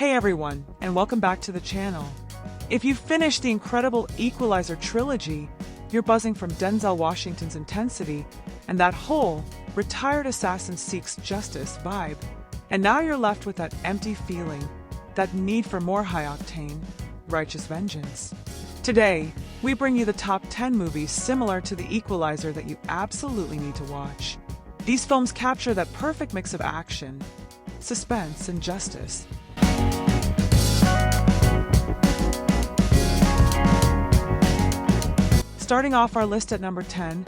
Hey everyone, and welcome back to the channel. If you finished the incredible Equalizer trilogy, you're buzzing from Denzel Washington's intensity and that whole retired assassin seeks justice vibe. And now you're left with that empty feeling, that need for more high-octane, righteous vengeance. Today, we bring you the top 10 movies similar to the Equalizer that you absolutely need to watch. These films capture that perfect mix of action, suspense, and justice. Starting off our list at number 10,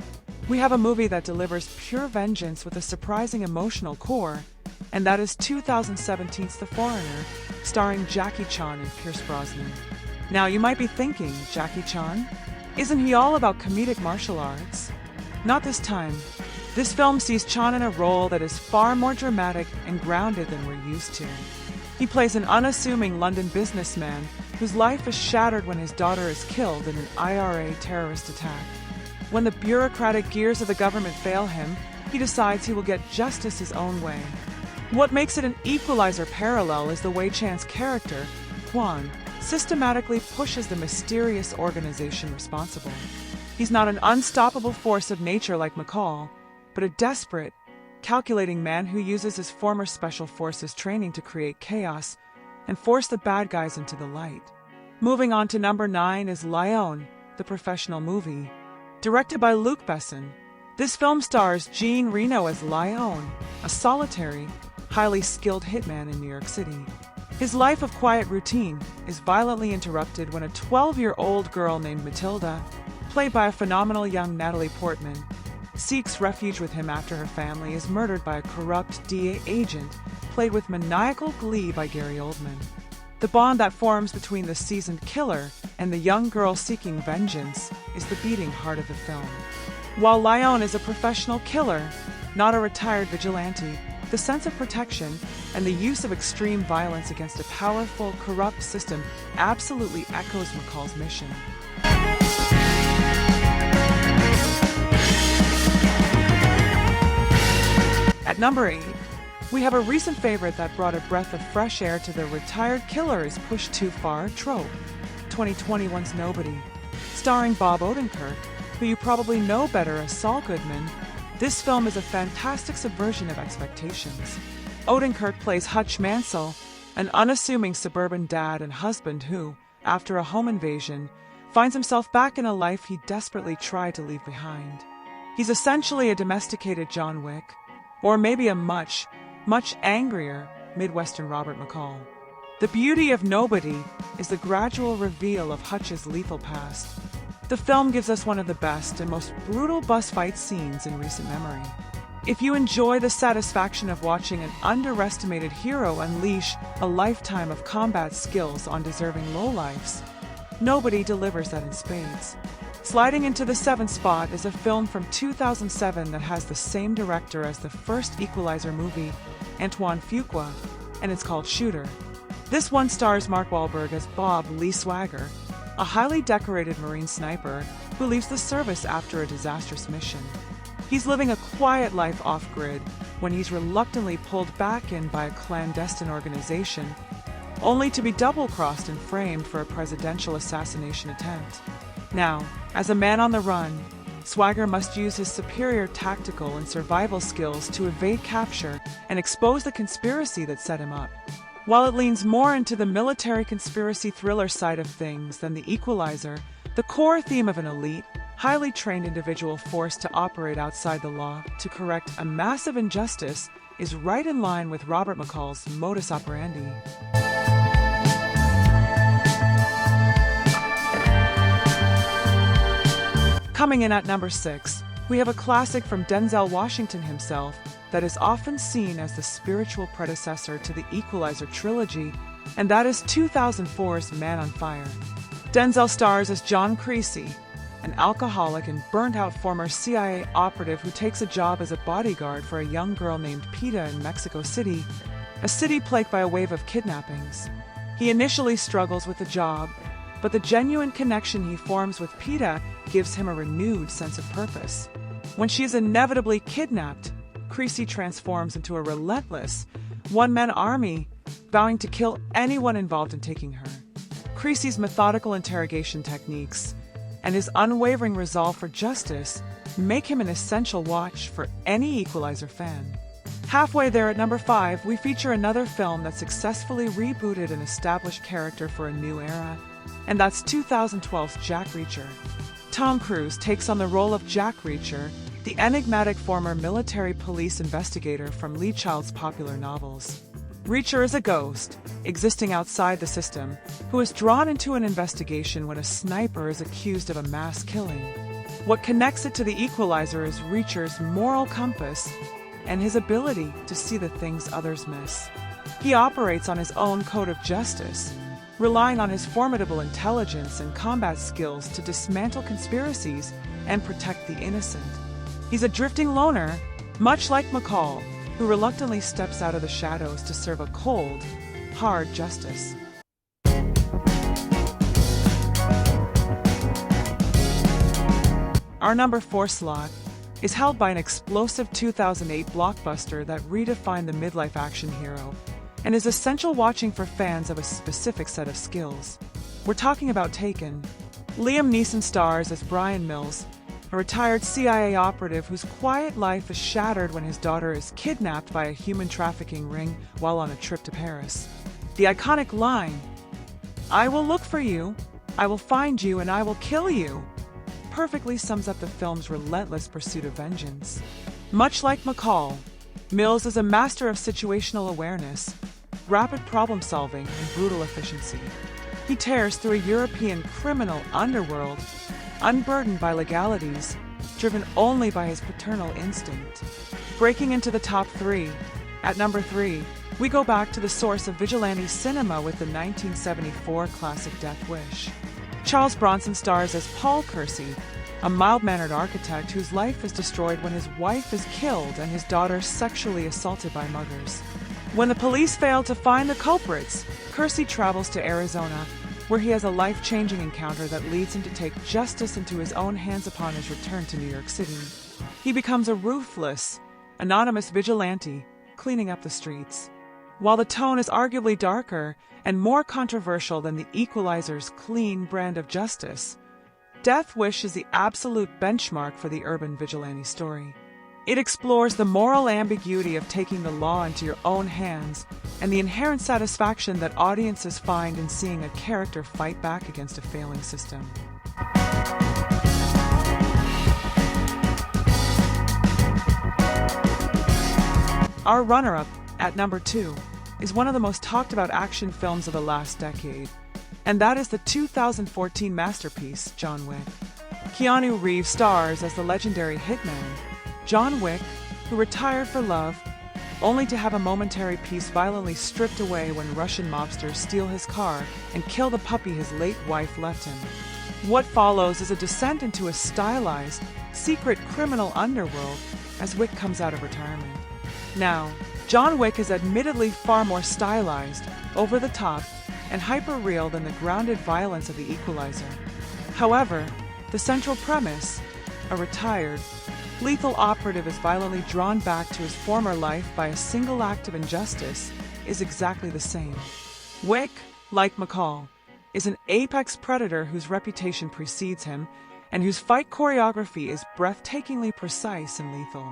we have a movie that delivers pure vengeance with a surprising emotional core, and that is 2017's The Foreigner, starring Jackie Chan and Pierce Brosnan. Now you might be thinking, Jackie Chan? Isn't he all about comedic martial arts? Not this time. This film sees Chan in a role that is far more dramatic and grounded than we're used to. He plays an unassuming London businessman whose life is shattered when his daughter is killed in an IRA terrorist attack. When the bureaucratic gears of the government fail him, he decides he will get justice his own way. What makes it an Equalizer parallel is the way Chan's character, Quan, systematically pushes the mysterious organization responsible. He's not an unstoppable force of nature like McCall, but a desperate, calculating man who uses his former special forces training to create chaos and force the bad guys into the light. Moving on to number 9 is Lion, the professional movie. Directed by Luc Besson, this film stars Jean Reno as Lion, a solitary, highly skilled hitman in New York City. His life of quiet routine is violently interrupted when a 12-year-old girl named Matilda, played by a phenomenal young Natalie Portman, seeks refuge with him after her family is murdered by a corrupt DA agent played with maniacal glee by Gary Oldman. The bond that forms between the seasoned killer and the young girl seeking vengeance is the beating heart of the film. While Lion is a professional killer, not a retired vigilante, the sense of protection and the use of extreme violence against a powerful, corrupt system absolutely echoes McCall's mission. At number 8, we have a recent favorite that brought a breath of fresh air to the retired killer is pushed too far trope, 2021's Nobody. Starring Bob Odenkirk, who you probably know better as Saul Goodman, this film is a fantastic subversion of expectations. Odenkirk plays Hutch Mansell, an unassuming suburban dad and husband who, after a home invasion, finds himself back in a life he desperately tried to leave behind. He's essentially a domesticated John Wick, or maybe a much angrier Midwestern Robert McCall. The beauty of Nobody is the gradual reveal of Hutch's lethal past. The film gives us one of the best and most brutal bus fight scenes in recent memory. If you enjoy the satisfaction of watching an underestimated hero unleash a lifetime of combat skills on deserving lowlifes, Nobody delivers that in spades. Sliding into the 7th spot is a film from 2007 that has the same director as the first Equalizer movie, Antoine Fuqua, and it's called Shooter. This one stars Mark Wahlberg as Bob Lee Swagger, a highly decorated Marine sniper who leaves the service after a disastrous mission. He's living a quiet life off-grid when he's reluctantly pulled back in by a clandestine organization, only to be double-crossed and framed for a presidential assassination attempt. Now, as a man on the run, Swagger must use his superior tactical and survival skills to evade capture and expose the conspiracy that set him up. While it leans more into the military conspiracy thriller side of things than the Equalizer, the core theme of an elite, highly trained individual forced to operate outside the law to correct a massive injustice is right in line with Robert McCall's modus operandi. Coming in at number 6, we have a classic from Denzel Washington himself that is often seen as the spiritual predecessor to the Equalizer trilogy, and that is 2004's Man on Fire. Denzel stars as John Creasy, an alcoholic and burnt-out former CIA operative who takes a job as a bodyguard for a young girl named Pita in Mexico City, a city plagued by a wave of kidnappings. He initially struggles with the job, but the genuine connection he forms with Pita gives him a renewed sense of purpose. When she is inevitably kidnapped, Creasy transforms into a relentless, one-man army vowing to kill anyone involved in taking her. Creasy's methodical interrogation techniques and his unwavering resolve for justice make him an essential watch for any Equalizer fan. Halfway there at number 5, we feature another film that successfully rebooted an established character for a new era, and that's 2012's Jack Reacher. Tom Cruise takes on the role of Jack Reacher, the enigmatic former military police investigator from Lee Child's popular novels. Reacher is a ghost, existing outside the system, who is drawn into an investigation when a sniper is accused of a mass killing. What connects it to the Equalizer is Reacher's moral compass and his ability to see the things others miss. He operates on his own code of justice, relying on his formidable intelligence and combat skills to dismantle conspiracies and protect the innocent. He's a drifting loner, much like McCall, who reluctantly steps out of the shadows to serve a cold, hard justice. Our number 4 slot is held by an explosive 2008 blockbuster that redefined the midlife action hero and is essential watching for fans of a specific set of skills. We're talking about Taken. Liam Neeson stars as Brian Mills, a retired CIA operative whose quiet life is shattered when his daughter is kidnapped by a human trafficking ring while on a trip to Paris. The iconic line, "I will look for you, I will find you, and I will kill you," perfectly sums up the film's relentless pursuit of vengeance. Much like McCall, Mills is a master of situational awareness, rapid problem-solving, and brutal efficiency. He tears through a European criminal underworld, unburdened by legalities, driven only by his paternal instinct. Breaking into the top 3, at number 3, we go back to the source of vigilante cinema with the 1974 classic Death Wish. Charles Bronson stars as Paul Kersey, a mild-mannered architect whose life is destroyed when his wife is killed and his daughter sexually assaulted by muggers. When the police fail to find the culprits, Kersey travels to Arizona, where he has a life-changing encounter that leads him to take justice into his own hands upon his return to New York City. He becomes a ruthless, anonymous vigilante, cleaning up the streets. While the tone is arguably darker and more controversial than the Equalizer's clean brand of justice, Death Wish is the absolute benchmark for the urban vigilante story. It explores the moral ambiguity of taking the law into your own hands and the inherent satisfaction that audiences find in seeing a character fight back against a failing system. Our runner-up, at number 2, is one of the most talked about action films of the last decade, and that is the 2014 masterpiece, John Wick. Keanu Reeves stars as the legendary hitman, John Wick, who retired for love, only to have a momentary peace violently stripped away when Russian mobsters steal his car and kill the puppy his late wife left him. What follows is a descent into a stylized, secret criminal underworld as Wick comes out of retirement. Now, John Wick is admittedly far more stylized, over the top, and hyper-real than the grounded violence of the Equalizer. However, the central premise, a retired, lethal operative is violently drawn back to his former life by a single act of injustice, is exactly the same. Wick, like McCall, is an apex predator whose reputation precedes him and whose fight choreography is breathtakingly precise and lethal.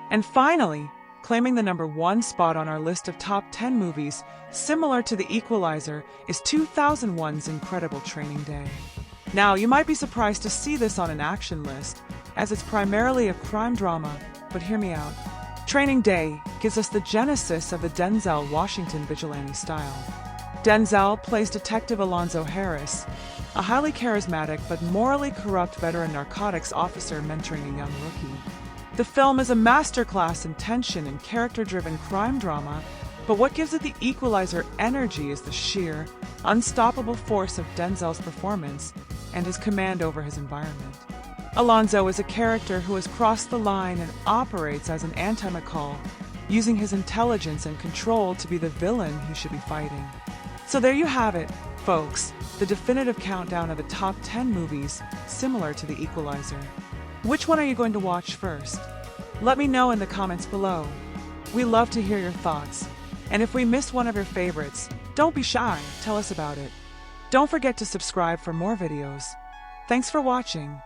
And finally, claiming the number 1 spot on our list of top 10 movies similar to The Equalizer is 2001's incredible Training Day. Now, you might be surprised to see this on an action list, as it's primarily a crime drama, but hear me out. Training Day gives us the genesis of the Denzel Washington vigilante style. Denzel plays Detective Alonzo Harris, a highly charismatic but morally corrupt veteran narcotics officer mentoring a young rookie. The film is a masterclass in tension and character-driven crime drama, but what gives it the Equalizer energy is the sheer, unstoppable force of Denzel's performance and his command over his environment. Alonzo is a character who has crossed the line and operates as an anti-McCall, using his intelligence and control to be the villain he should be fighting. So there you have it, folks, the definitive countdown of the top 10 movies similar to The Equalizer. Which one are you going to watch first? Let me know in the comments below. We love to hear your thoughts. And if we miss one of your favorites, don't be shy, tell us about it. Don't forget to subscribe for more videos. Thanks for watching.